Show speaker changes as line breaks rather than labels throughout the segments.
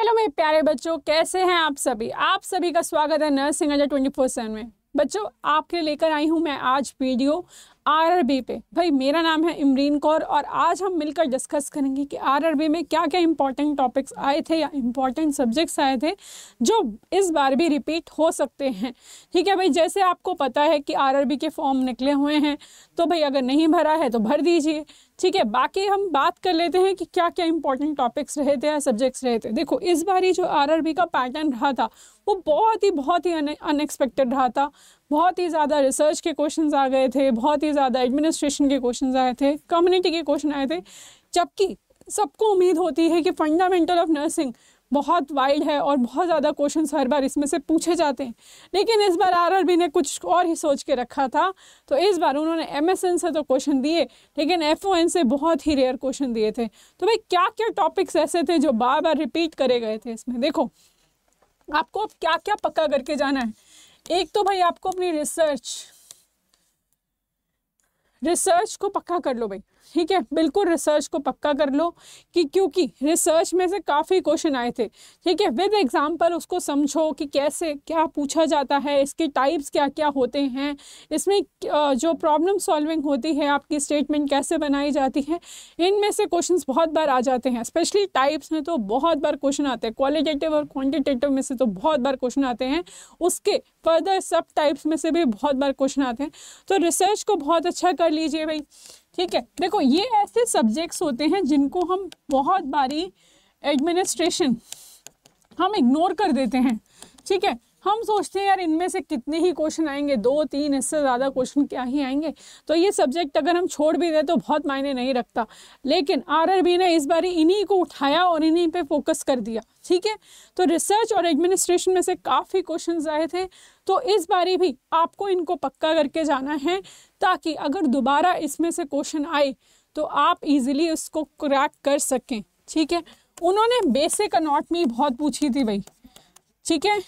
Hello मेरे प्यारे बच्चों, कैसे हैं आप सभी। आप सभी का स्वागत है नर्सिंग अड्डा 24/7 में। बच्चों, आपके लिए लेकर आई हूं मैं आज वीडियो आरआरबी पे। भाई, मेरा नाम है इमरीन कौर और आज हम मिलकर डिस्कस करेंगे कि आरआरबी में क्या क्या इंपॉर्टेंट टॉपिक्स आए थे या इंपॉर्टेंट सब्जेक्ट्स आए थे जो इस बार भी रिपीट हो सकते हैं। ठीक है भाई, जैसे आपको पता है कि आरआरबी के फॉर्म निकले हुए हैं, तो भाई अगर नहीं भरा है तो भर दीजिए। ठीक है, बाकी हम बात कर लेते हैं कि क्या क्या इंपॉर्टेंट टॉपिक्स रहे थे या सब्जेक्ट्स रहे थे। देखो, इस बार ही जो आरआरबी का पैटर्न रहा था वो बहुत ही अनएक्सपेक्टेड रहा था। बहुत ही ज़्यादा रिसर्च के क्वेश्चंस आ गए थे, बहुत ही ज़्यादा एडमिनिस्ट्रेशन के क्वेश्चंस आए थे, कम्युनिटी के क्वेश्चन आए थे। जबकि सबको उम्मीद होती है कि फंडामेंटल ऑफ नर्सिंग बहुत वाइड है और बहुत ज़्यादा क्वेश्चंस हर बार इसमें से पूछे जाते हैं, लेकिन इस बार आरआरबी ने कुछ और ही सोच के रखा था। तो इस बार उन्होंने एमएसएन से तो क्वेश्चन दिए, लेकिन एफओएन से बहुत ही रेयर क्वेश्चन दिए थे। तो भाई क्या क्या टॉपिक्स ऐसे थे जो बार बार रिपीट करे गए थे इसमें। देखो, आपको अब क्या क्या पक्का करके जाना है। एक तो भाई आपको अपनी रिसर्च को पक्का कर लो भाई। ठीक है, बिल्कुल रिसर्च को पक्का कर लो कि क्योंकि रिसर्च में से काफ़ी क्वेश्चन आए थे। ठीक है, विद एग्जांपल उसको समझो कि कैसे क्या पूछा जाता है, इसके टाइप्स क्या क्या होते हैं, इसमें जो प्रॉब्लम सॉल्विंग होती है, आपकी स्टेटमेंट कैसे बनाई जाती है, इनमें से क्वेश्चंस बहुत बार आ जाते हैं। स्पेशली टाइप्स में तो बहुत बार क्वेश्चन आते हैं, क्वालिटेटिव और क्वान्टिटेटिव में से तो बहुत बार क्वेश्चन आते हैं, उसके फर्दर सब टाइप्स में से भी बहुत बार क्वेश्चन आते हैं। तो रिसर्च को बहुत अच्छा कर लीजिए भाई। ठीक है, देखो ये ऐसे सब्जेक्ट्स होते हैं जिनको हम बहुत बारी एडमिनिस्ट्रेशन हम इग्नोर कर देते हैं। ठीक है, हम सोचते हैं यार इनमें से कितने ही क्वेश्चन आएंगे, 2-3, इससे ज़्यादा क्वेश्चन क्या ही आएंगे, तो ये सब्जेक्ट अगर हम छोड़ भी दें तो बहुत मायने नहीं रखता। लेकिन आरआरबी ने इस बार इन्हीं को उठाया और इन्हीं पे फोकस कर दिया। ठीक है, तो रिसर्च और एडमिनिस्ट्रेशन में से काफ़ी क्वेश्चन आए थे, तो इस बारी भी आपको इनको पक्का करके जाना है, ताकि अगर दोबारा इसमें से क्वेश्चन आए तो आप इजीली उसको क्रैक कर सकें। ठीक है, उन्होंने बेसिक एनाटॉमी बहुत पूछी थी भाई। ठीक है,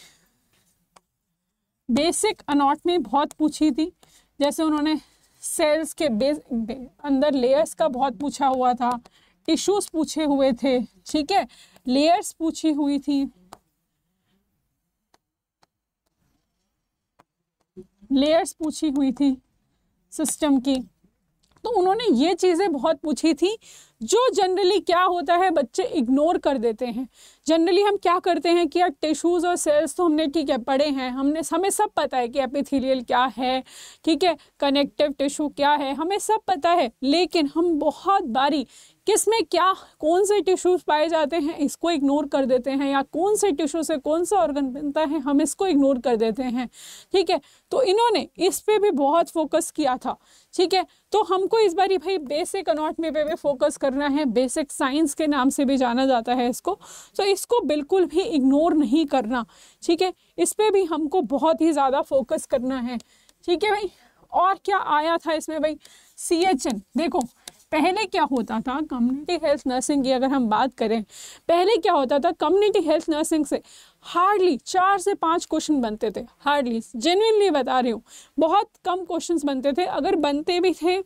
बेसिक एनाटॉमी बहुत पूछी थी, जैसे उन्होंने सेल्स के अंदर लेयर्स का बहुत पूछा हुआ था, टिश्यूज पूछे हुए थे। ठीक है, लेयर्स पूछी हुई थी, लेयर्स पूछी हुई थी सिस्टम की। तो उन्होंने ये चीज़ें बहुत पूछी थी जो जनरली क्या होता है बच्चे इग्नोर कर देते हैं। जनरली हम क्या करते हैं कि यार टिश्यूज़ और सेल्स तो हमने ठीक है पढ़े हैं, हमें सब पता है कि एपिथेलियल क्या है, ठीक है, कनेक्टिव टिश्यू क्या है, हमें सब पता है। लेकिन हम बहुत बारी किस में क्या कौन से टिश्यूज़ पाए जाते हैं इसको इग्नोर कर देते हैं, या कौन से टिश्यू से कौन सा ऑर्गन बनता है हम इसको इग्नोर कर देते हैं। ठीक है, तो इन्होंने इस पे भी बहुत फोकस किया था। ठीक है, तो हमको इस बारी भाई बेसिक एनाटॉमी पे भी फोकस करना है, बेसिक साइंस के नाम से भी जाना जाता है इसको, तो इसको बिल्कुल भी इग्नोर नहीं करना। ठीक है, इस पे भी हमको बहुत ही ज़्यादा फोकस करना है। ठीक है भाई, और क्या आया था इसमें भाई, CHN। देखो पहले क्या होता था, कम्युनिटी हेल्थ नर्सिंग की अगर हम बात करें, पहले क्या होता था, कम्युनिटी हेल्थ नर्सिंग से हार्डली 4 से 5 क्वेश्चन बनते थे। हार्डली, जेन्युइनली बता रही हूँ, बहुत कम क्वेश्चंस बनते थे, अगर बनते भी थे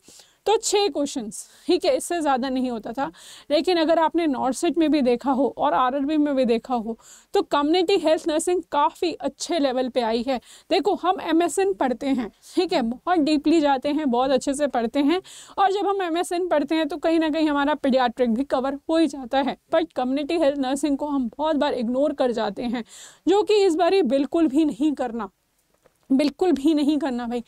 तो 6 क्वेश्चंस। ठीक है, इससे ज़्यादा नहीं होता था। लेकिन अगर आपने नॉर्सेट में भी देखा हो और आरआरबी में भी देखा हो तो कम्युनिटी हेल्थ नर्सिंग काफ़ी अच्छे लेवल पे आई है। देखो, हम MSN पढ़ते हैं, ठीक है, बहुत डीपली जाते हैं, बहुत अच्छे से पढ़ते हैं, और जब हम MSN पढ़ते हैं तो कहीं ना कहीं हमारा पीडियाट्रिक भी कवर हो ही जाता है, बट कम्युनिटी हेल्थ नर्सिंग को हम बहुत बार इग्नोर कर जाते हैं, जो कि इस बार बिल्कुल भी नहीं करना, बिल्कुल भी नहीं करना भाई।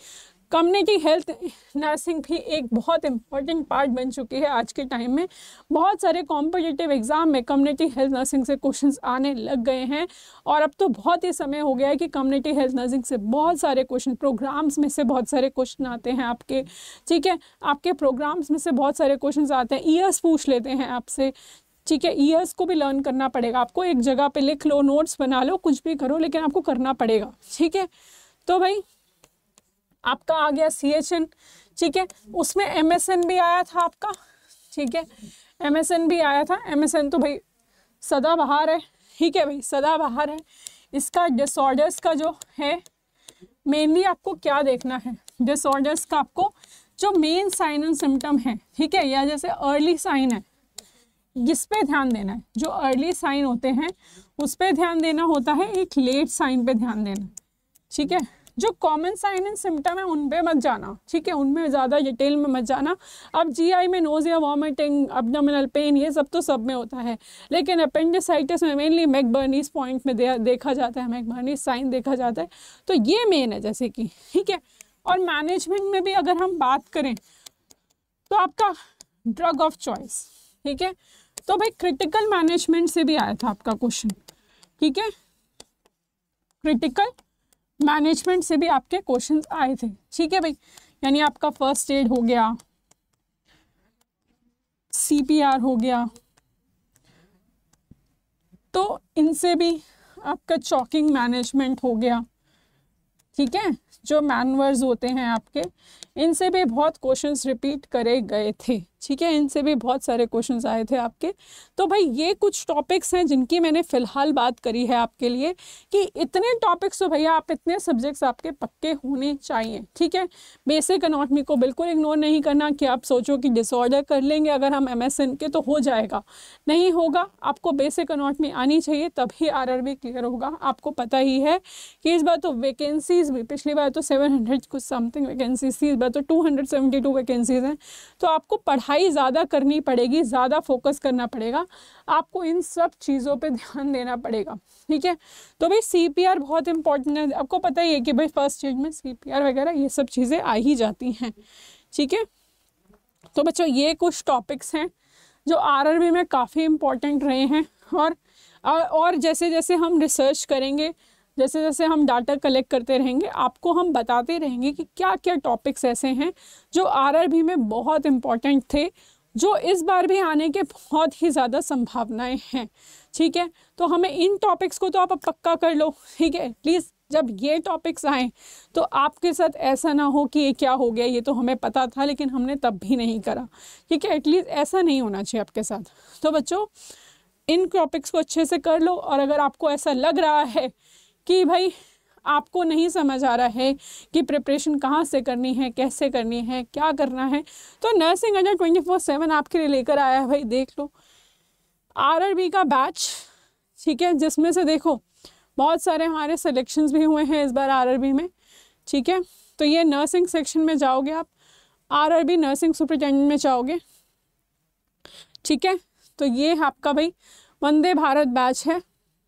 कम्युनिटी हेल्थ नर्सिंग भी एक बहुत इंपॉर्टेंट पार्ट बन चुकी है आज के टाइम में। बहुत सारे कॉम्पिटिटिव एग्जाम में कम्युनिटी हेल्थ नर्सिंग से क्वेश्चंस आने लग गए हैं, और अब तो बहुत ही समय हो गया है कि कम्युनिटी हेल्थ नर्सिंग से बहुत सारे क्वेश्चन, प्रोग्राम्स में से बहुत सारे क्वेश्चन आते हैं आपके। ठीक है, आपके प्रोग्राम्स में से बहुत सारे क्वेश्चन आते हैं, ईयर्स पूछ लेते हैं आपसे। ठीक है, ईयर्स को भी लर्न करना पड़ेगा आपको, एक जगह पे लिख लो, नोट्स बना लो, कुछ भी करो, लेकिन आपको करना पड़ेगा। ठीक है, तो भाई आपका आ गया CHN। ठीक है, उसमें MSN भी आया था आपका। ठीक है, MSN भी आया था। MSN तो भाई सदाबहार है। ठीक है भाई, सदाबहार है। इसका डिसऑर्डर्स का जो है, मेनली आपको क्या देखना है, डिसऑर्डर्स का आपको जो मेन साइन एंड सिम्टम है, ठीक है, या जैसे अर्ली साइन है, इस पे ध्यान देना है, जो अर्ली साइन होते हैं उस पे ध्यान देना होता है, एक लेट साइन पे ध्यान देना, ठीक है। जो कॉमन साइन एंड सिम्टम है उन पे मत जाना, ठीक है, उनमें ज़्यादा डिटेल में मत जाना। अब जीआई में नोजिया, वॉमिटिंग, एब्डोमिनल पेन, ये सब तो सब में होता है, लेकिन अपेंडिसाइटिस में मेनली मैकबर्नीज पॉइंट में देखा जाता है, मैकबर्नीज साइन देखा जाता है, तो ये मेन है जैसे कि, ठीक है। और मैनेजमेंट में भी अगर हम बात करें तो आपका ड्रग ऑफ चॉइस, ठीक है, तो भाई क्रिटिकल मैनेजमेंट से भी आया था आपका क्वेश्चन, ठीक है, क्रिटिकल मैनेजमेंट से भी आपके क्वेश्चंस आए थे, ठीक है भाई। यानी आपका फर्स्ट एड हो गया, सीपीआर हो गया, तो इनसे भी आपका चॉकिंग मैनेजमेंट हो गया, ठीक है। जो मैनवर्स होते हैं आपके, इनसे भी बहुत क्वेश्चंस रिपीट करे गए थे, ठीक है, इनसे भी बहुत सारे क्वेश्चंस आए थे आपके। तो भाई ये कुछ टॉपिक्स हैं जिनकी मैंने फ़िलहाल बात करी है आपके लिए, कि इतने टॉपिक्स तो भैया आप, इतने सब्जेक्ट्स आपके पक्के होने चाहिए, ठीक है। बेसिक एनाटॉमी को बिल्कुल इग्नोर नहीं करना कि आप सोचो कि डिसऑर्डर कर लेंगे अगर हम MSN के तो हो जाएगा, नहीं होगा। आपको बेसिक एनाटॉमी आनी चाहिए, तभी RRB क्लियर होगा। आपको पता ही है कि इस बार तो वैकेंसीज भी, पिछली बार तो 700 कुछ समथिंग वैकेंसीज थी, इस बार तो 272 वैकेंसीज हैं, तो आपको पढ़ाई ज़्यादा करनी पड़ेगी, ज़्यादा फोकस करना पड़ेगा, आपको इन सब चीज़ों पे ध्यान देना पड़ेगा, ठीक है। तो भाई CPR बहुत इंपॉर्टेंट है, आपको पता ही है कि भाई फर्स्ट स्टेज में CPR वगैरह ये सब चीज़ें आ ही जाती हैं, ठीक है। तो बच्चों ये कुछ टॉपिक्स हैं जो RRB में काफ़ी इम्पॉर्टेंट रहे हैं, और जैसे जैसे हम रिसर्च करेंगे, जैसे जैसे हम डाटा कलेक्ट करते रहेंगे, आपको हम बताते रहेंगे कि क्या क्या टॉपिक्स ऐसे हैं जो RRB में बहुत इम्पॉर्टेंट थे, जो इस बार भी आने के बहुत ही ज़्यादा संभावनाएं हैं, ठीक है। तो हमें इन टॉपिक्स को तो आप पक्का कर लो, ठीक है। प्लीज़ जब ये टॉपिक्स आएँ तो आपके साथ ऐसा ना हो कि ये क्या हो गया, ये तो हमें पता था लेकिन हमने तब भी नहीं करा, ठीक है। एटलीस्ट ऐसा नहीं होना चाहिए आपके साथ। तो बच्चों इन टॉपिक्स को अच्छे से कर लो, और अगर आपको ऐसा लग रहा है कि भाई आपको नहीं समझ आ रहा है कि प्रिपरेशन कहाँ से करनी है, कैसे करनी है, क्या करना है, तो नर्सिंग अड्डा 24/7 आपके लिए लेकर आया है भाई। देख लो RRB का बैच, ठीक है, जिसमें से देखो बहुत सारे हमारे सिलेक्शंस भी हुए हैं इस बार RRB में, ठीक है। तो ये नर्सिंग सेक्शन में जाओगे आप, RRB नर्सिंग सुपरिटेंडेंट में जाओगे, ठीक है। तो ये आपका भाई वंदे भारत बैच है,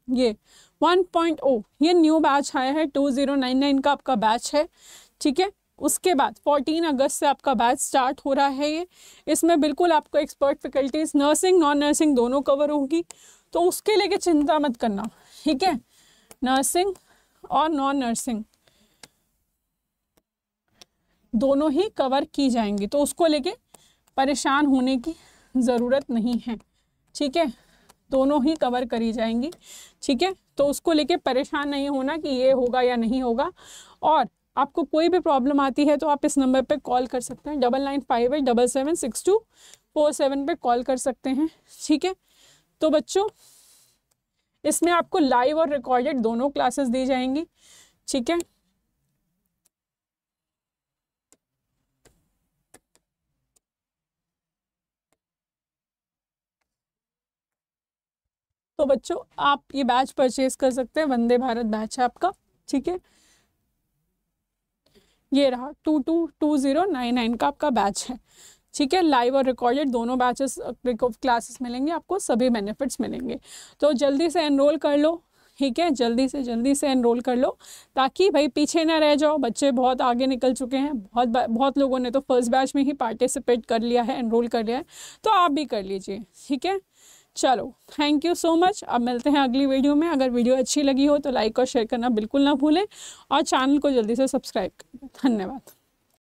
ये 1.0, ये न्यू बैच आया है, 2099 का आपका बैच है, ठीक है। उसके बाद 14 अगस्त से आपका बैच स्टार्ट हो रहा है ये। इसमें बिल्कुल आपको expert faculties nursing non nursing दोनों कवर होगी, तो उसके लेके चिंता मत करना, ठीक है। नर्सिंग और नॉन नर्सिंग दोनों ही कवर की जाएंगी, तो उसको लेके परेशान होने की ज़रूरत नहीं है, ठीक है। दोनों ही कवर करी जाएंगी, ठीक है। तो उसको लेके परेशान नहीं होना कि ये होगा या नहीं होगा। और आपको कोई भी प्रॉब्लम आती है तो आप इस नंबर पे कॉल कर सकते हैं, 9958776247 पे कॉल कर सकते हैं, ठीक है। तो बच्चों इसमें आपको लाइव और रिकॉर्डेड दोनों क्लासेस दी जाएंगी, ठीक है। तो बच्चों आप ये बैच परचेज कर सकते हैं, वंदे भारत बैच है आपका, ठीक है। ये रहा 222099 का आपका बैच है, ठीक है। लाइव और रिकॉर्डेड दोनों बैचेस क्लासेस मिलेंगे आपको, सभी बेनिफिट्स मिलेंगे। तो जल्दी से एनरोल कर लो, ठीक है, जल्दी से एनरोल कर लो, ताकि भाई पीछे ना रह जाओ। बच्चे बहुत आगे निकल चुके हैं, बहुत लोगों ने तो फर्स्ट बैच में ही पार्टिसिपेट कर लिया है, एनरोल कर लिया है, तो आप भी कर लीजिए, ठीक है। चलो थैंक यू सो मच। अब मिलते हैं अगली वीडियो में। अगर वीडियो अच्छी लगी हो तो लाइक और शेयर करना बिल्कुल ना भूलें, और चैनल को जल्दी से सब्सक्राइब करें। धन्यवाद।